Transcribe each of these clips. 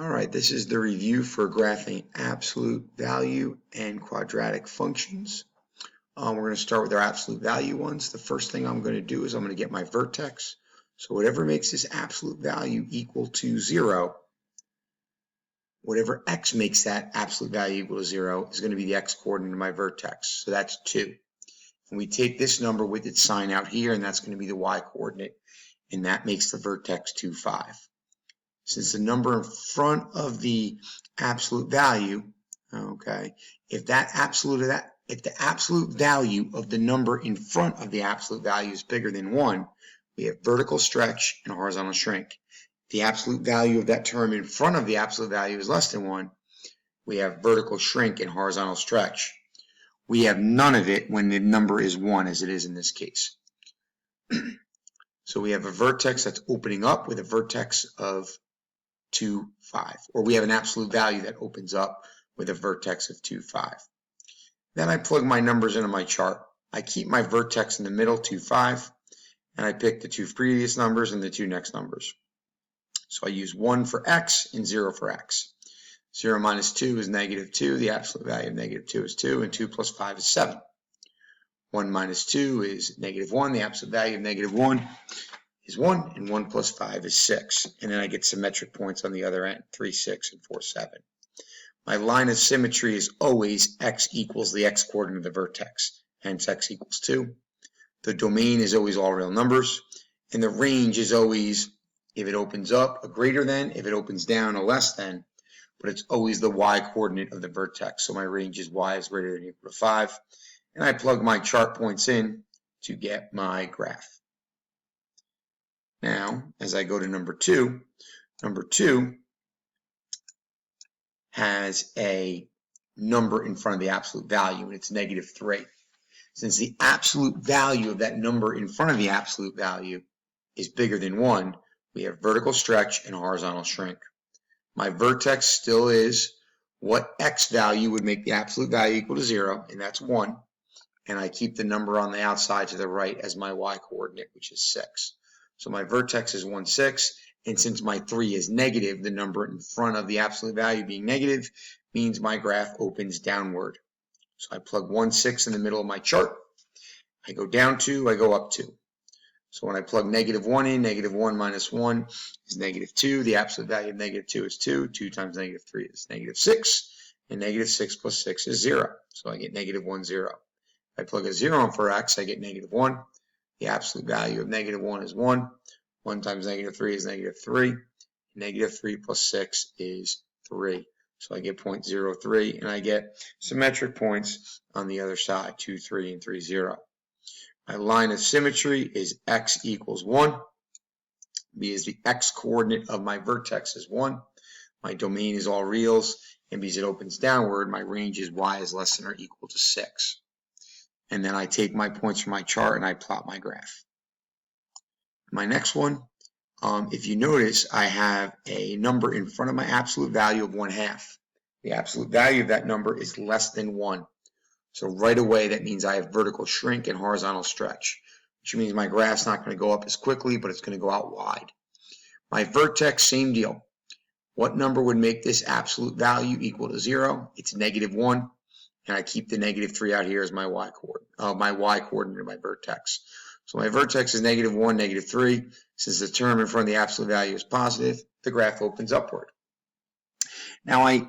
All right, this is the review for graphing absolute value and quadratic functions. We're going to start with our absolute value ones. The first thing I'm going to do is I'm going to get my vertex. So whatever makes this absolute value equal to 0, whatever x makes that absolute value equal to 0 is going to be the x coordinate of my vertex. So that's 2. And we take this number with its sign out here, and that's going to be the y coordinate, and that makes the vertex 2, 5. Since the number in front of the absolute value, okay, if the absolute value of the number in front of the absolute value is bigger than 1, we have vertical stretch and horizontal shrink. The absolute value of that term in front of the absolute value is less than 1, we have vertical shrink and horizontal stretch. We have none of it when the number is 1, as it is in this case. So we have a vertex that's opening up with a vertex of 2, 5, or we have an absolute value that opens up with a vertex of 2, 5. Then I plug my numbers into my chart. I keep my vertex in the middle, 2, 5, and I pick the 2 previous numbers and the 2 next numbers. So I use 1 for x and 0 for x. 0 minus 2 is negative 2. The absolute value of negative 2 is 2, and 2 plus 5 is 7. 1 minus 2 is negative 1. The absolute value of negative 1 is 1, and 1 plus 5 is 6. And then I get symmetric points on the other end, 3, 6, and 4, 7. My line of symmetry is always x equals the x coordinate of the vertex, hence x equals 2. The domain is always all real numbers, and the range is always, if it opens up, a greater than, if it opens down, a less than, but it's always the y coordinate of the vertex. So my range is y is greater than or equal to 5, and I plug my chart points in to get my graph. Now, as I go to number 2 has a number in front of the absolute value, and it's negative 3. Since the absolute value of that number in front of the absolute value is bigger than 1, we have vertical stretch and horizontal shrink. My vertex still is what x value would make the absolute value equal to 0, and that's 1. And I keep the number on the outside to the right as my y coordinate, which is 6. So my vertex is 1, 6, and since my 3 is negative, the number in front of the absolute value being negative means my graph opens downward. So I plug 1, 6 in the middle of my chart. I go down 2, I go up 2. So when I plug negative 1 in, negative 1 minus 1 is negative 2. The absolute value of negative 2 is 2. 2 times negative 3 is negative 6. And negative 6 plus 6 is 0. So I get negative 1, 0. If I plug a 0 in for x, I get negative 1. The absolute value of negative 1 is 1. 1 times negative 3 is negative 3. Negative 3 plus 6 is 3. So I get 0.03, and I get symmetric points on the other side, 2, 3, and 3, 0. My line of symmetry is x equals 1, because the x coordinate of my vertex is 1. My domain is all reals, and because it opens downward, my range is y is less than or equal to 6. And then I take my points from my chart and I plot my graph. My next one, if you notice, I have a number in front of my absolute value of 1/2. The absolute value of that number is less than 1. So right away, that means I have vertical shrink and horizontal stretch, which means my graph's not going to go up as quickly, but it's going to go out wide. My vertex, same deal. What number would make this absolute value equal to 0? It's negative 1, and I keep the negative 3 out here as my y coordinate of my vertex. So my vertex is negative 1, negative 3. Since the term in front of the absolute value is positive, the graph opens upward. Now I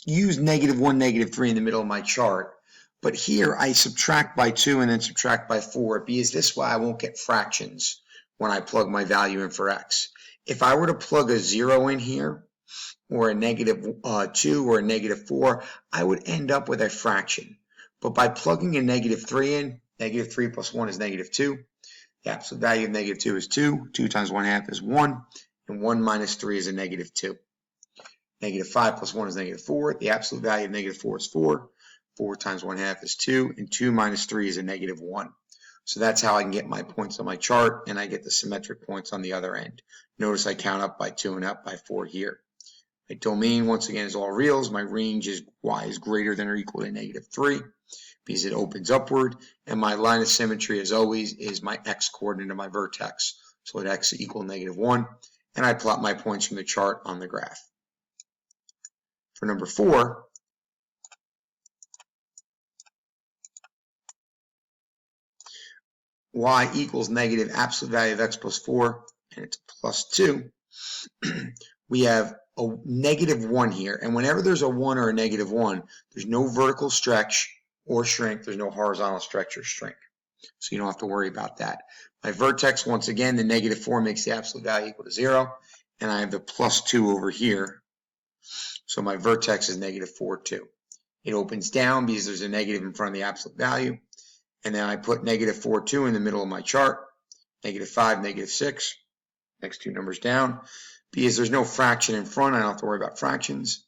use negative 1, negative 3 in the middle of my chart, but here I subtract by 2 and then subtract by 4, because this way I won't get fractions when I plug my value in for x. If I were to plug a 0 in here, or a negative 2 or a negative 4, I would end up with a fraction. But by plugging a negative 3 in, negative 3 plus 1 is negative 2. The absolute value of negative 2 is 2. 2 times 1/2 is 1. And 1 minus 3 is a negative 2. Negative 5 plus 1 is negative 4. The absolute value of negative 4 is 4. 4 times 1/2 is 2. And 2 minus 3 is a negative 1. So that's how I can get my points on my chart, and I get the symmetric points on the other end. Notice I count up by 2 and up by 4 here. My domain, once again, is all reals. My range is y is greater than or equal to negative 3, because it opens upward. And my line of symmetry, as always, is my x coordinate of my vertex. So at x equal negative 1. And I plot my points from the chart on the graph. For number 4, y equals negative absolute value of x plus 4, and it's plus 2. We have a negative 1 here, and whenever there's a 1 or a negative 1, there's no vertical stretch or shrink, there's no horizontal stretch or shrink. So you don't have to worry about that. My vertex, once again, the negative 4 makes the absolute value equal to 0, and I have the plus 2 over here. So my vertex is negative 4, 2. It opens down because there's a negative in front of the absolute value. And then I put negative 4, 2 in the middle of my chart, negative 5, negative 6, next two numbers down. Because there's no fraction in front, I don't have to worry about fractions.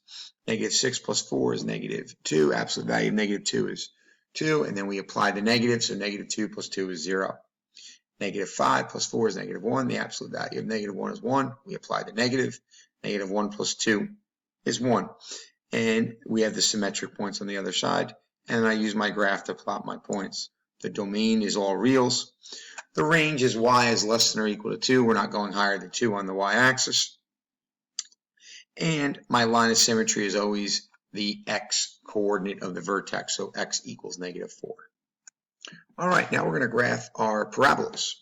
Negative 6 plus 4 is negative 2. Absolute value of negative 2 is 2. And then we apply the negative, so negative 2 plus 2 is 0. Negative 5 plus 4 is negative 1. The absolute value of negative 1 is 1. We apply the negative. Negative 1 plus 2 is 1. And we have the symmetric points on the other side. And I use my graph to plot my points. The domain is all reals. The range is y is less than or equal to 2. We're not going higher than 2 on the y-axis. And my line of symmetry is always the x coordinate of the vertex, so x equals negative 4. All right, now we're going to graph our parabolas.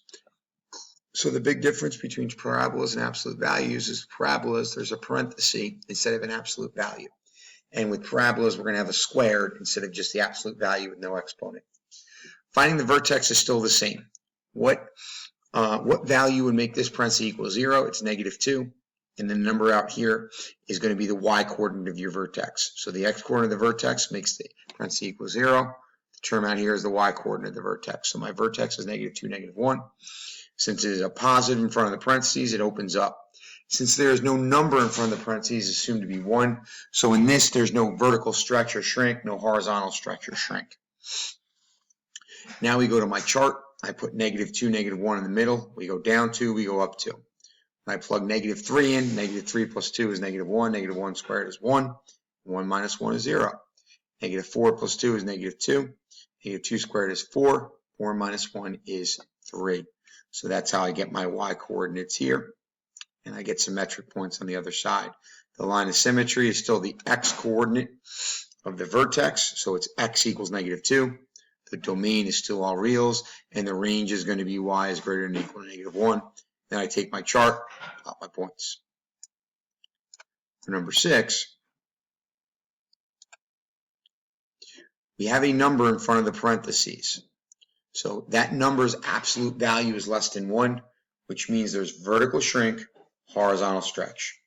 So the big difference between parabolas and absolute values is parabolas, there's a parenthesis instead of an absolute value. And with parabolas, we're going to have a squared instead of just the absolute value with no exponent. Finding the vertex is still the same. What value would make this parenthesis equal 0? It's negative 2. And the number out here is going to be the y coordinate of your vertex. So the x coordinate of the vertex makes the parenthesis equal 0. The term out here is the y coordinate of the vertex. So my vertex is negative 2, negative 1. Since it is a positive in front of the parentheses, it opens up. Since there is no number in front of the parentheses, it's assumed to be 1. So in this, there's no vertical stretch or shrink, no horizontal stretch or shrink. Now we go to my chart. I put negative 2, negative 1 in the middle. We go down 2, we go up 2. When I plug negative 3 in, negative 3 plus 2 is negative 1. Negative 1 squared is 1. 1 minus 1 is 0. Negative 4 plus 2 is negative 2. Negative 2 squared is 4. 4 minus 1 is 3. So that's how I get my y coordinates here. And I get symmetric points on the other side. The line of symmetry is still the x coordinate of the vertex. So it's x equals negative 2. The domain is still all reals. And the range is going to be y is greater than or equal to negative 1. Then I take my chart, plot my points. For number 6, we have a number in front of the parentheses. So that number's absolute value is less than 1, which means there's vertical shrink, horizontal stretch.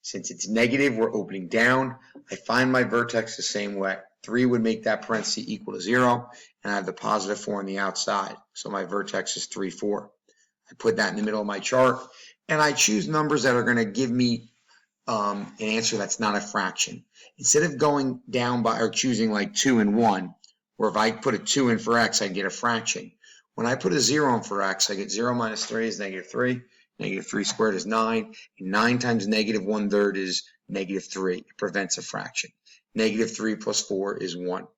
Since it's negative, we're opening down. I find my vertex the same way. 3 would make that parenthesis equal to 0, and I have the positive 4 on the outside. So my vertex is 3, 4. I put that in the middle of my chart, and I choose numbers that are going to give me an answer that's not a fraction. Instead of going down by or choosing like 2 and 1, where if I put a 2 in for x, I get a fraction. When I put a 0 in for x, I get 0 minus 3 is negative 3. Negative 3 squared is 9. And 9 times negative 1/3 is negative 3. It prevents a fraction. Negative 3 plus 4 is 1.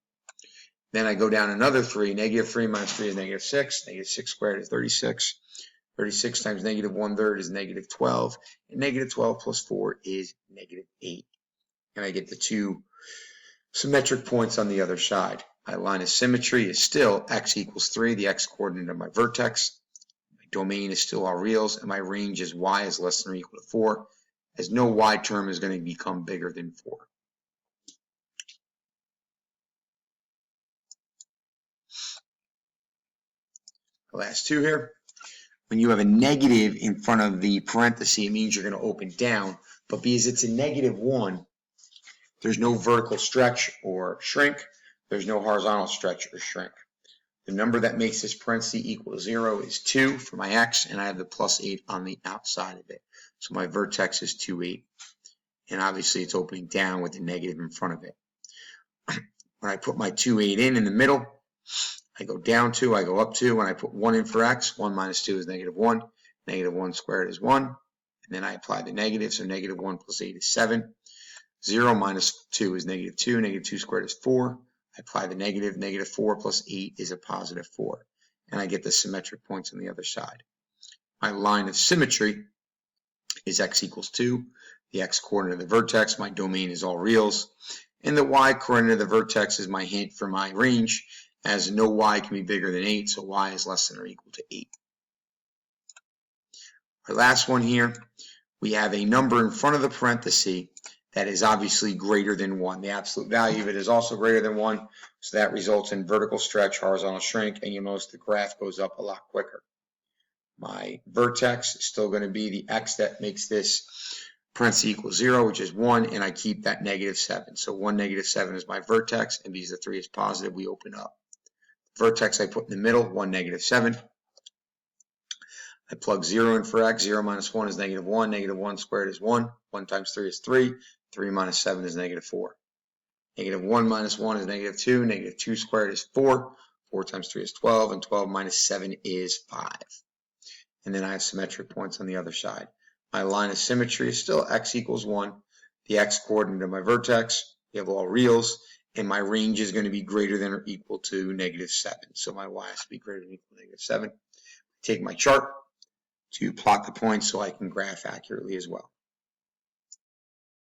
Then I go down another 3. Negative 3 minus 3 is negative 6. Negative 6 squared is 36. 36 times negative 1/3 is negative 12. And negative 12 plus 4 is negative 8. And I get the two symmetric points on the other side. My line of symmetry is still x equals 3, the x coordinate of my vertex. My domain is still all reals, and my range is y is less than or equal to 4, as no y term is going to become bigger than 4. The last two here. When you have a negative in front of the parenthesis, it means you're going to open down. But because it's a negative 1, there's no vertical stretch or shrink. There's no horizontal stretch or shrink. The number that makes this parenthesis equal to 0 is 2 for my x, and I have the plus 8 on the outside of it. So my vertex is 2, 8. And obviously it's opening down with the negative in front of it. When I put my 2, 8 in the middle, I go down 2, I go up 2. When I put 1 in for x, 1 minus 2 is negative 1. Negative 1 squared is 1. And then I apply the negative, so negative 1 plus 8 is 7. 0 minus 2 is negative 2. Negative 2 squared is 4. I apply the negative. Negative 4 plus 8 is a positive 4. And I get the symmetric points on the other side. My line of symmetry is x equals 2. The x coordinate of the vertex, my domain is all reals. And the y coordinate of the vertex is my hint for my range, as no y can be bigger than 8, so y is less than or equal to 8. Our last one here, we have a number in front of the parenthesis that is obviously greater than 1. The absolute value of it is also greater than 1, so that results in vertical stretch, horizontal shrink, and you'll notice the graph goes up a lot quicker. My vertex is still going to be the x that makes this parenthesis equals 0, which is 1, and I keep that -7. So 1, -7 is my vertex, and because the 3 is positive, we open up. Vertex I put in the middle, 1, -7. I plug 0 in for x. 0 minus 1 is -1. -1 squared is 1. 1 times 3 is 3. 3 minus 7 is -4. -1 minus 1 is -2. -2 squared is 4. 4 times 3 is 12. And 12 minus 7 is 5. And then I have symmetric points on the other side. My line of symmetry is still x equals 1. The x coordinate of my vertex, we have all reals. And my range is going to be greater than or equal to -7. So my y has to be greater than or equal to -7. Take my chart to plot the points so I can graph accurately as well.